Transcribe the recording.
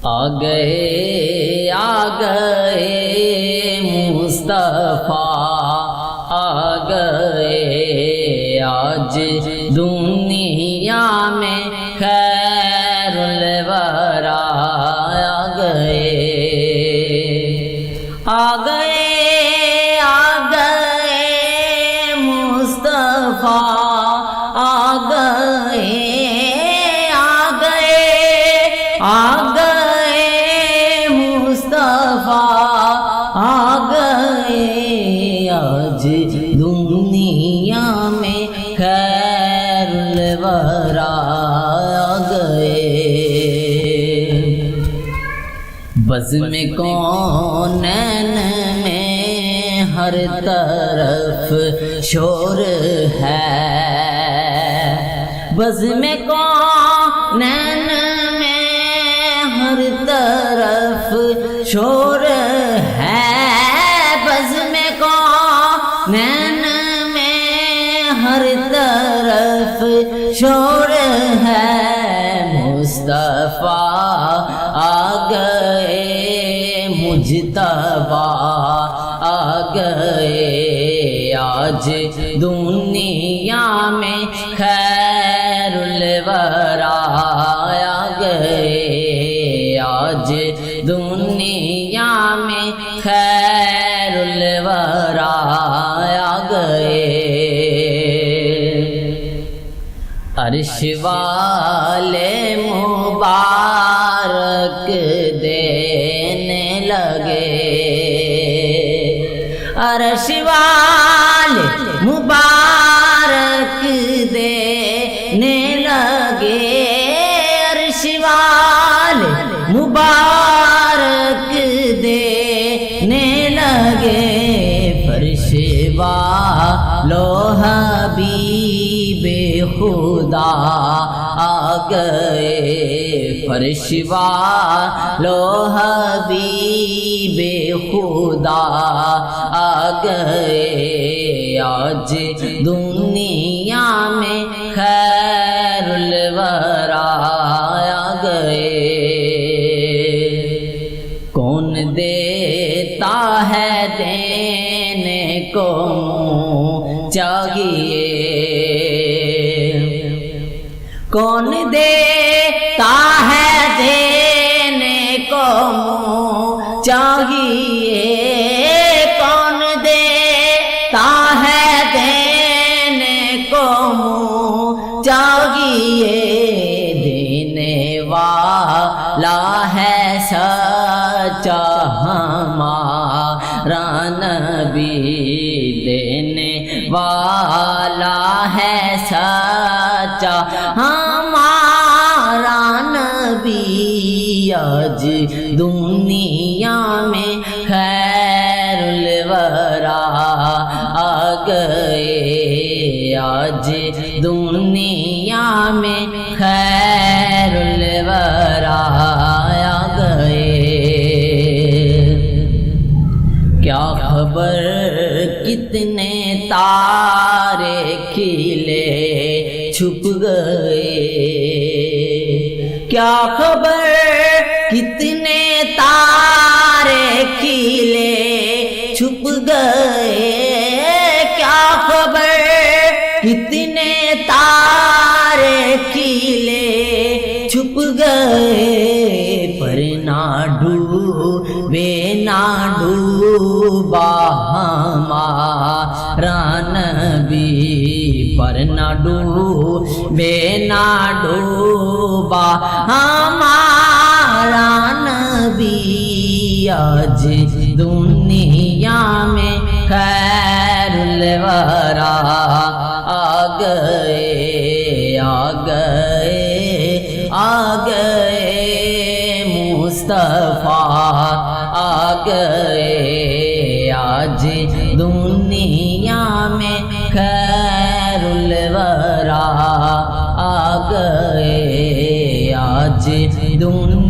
آ گئے مصطفیٰ آ گئے آج دنیا میں خیر الورا آ گئے مصطفیٰ آ گئے مصطفیٰ آ گئے آج دنیا میں خیر الورا آ گئے بزم کونین میں ہر طرف شور ہے بزم کونین ہر طرف شور ہے بزم کونین میں ہر طرف شور ہے مصطفیٰ آ گئے مجتبیٰ آ گئے آج دنیا میں خیر الورا آ گئے آج دنیا میں خیر الورا آ گئے عرش والے مبارک دینے لگے عرش والے مبارک دینے لگے عرش والے مبارک دینے لگے فرش والو حبیب خدا آ گئے فرش والو حبیب خدا آ گئے آج دنیا میں خیر الورا آ گئے کون دیتا ہے دینے کو چاہیے کون دیتا ہے دینے کو چاہیے کون دیتا ہے دینے کو چاہیے دینے والا ہے سچا ہمارا نبی دینے والا ہے سچا ہمارا نبی آج دنیا میں خیر الورا آ گئے آج دنیا میں خیر الورا آ گئے کیا خبر کتنے تارے کھلے چھپ گئے کیا خبر کتنے تارے کھلے چھپ گئے کیا خبر کتنے تارے کھلے چھپ گئے پر نہ ڈوبے نہ ڈوبا ہمارا نبی پر نہ ڈوبے نہ ڈوبا ہمارا نبی آج دنیا میں خیر الورا آ گئے مصطفیٰ آ گئے آج دنیا میں خیر الورا آ گئے آج دنیا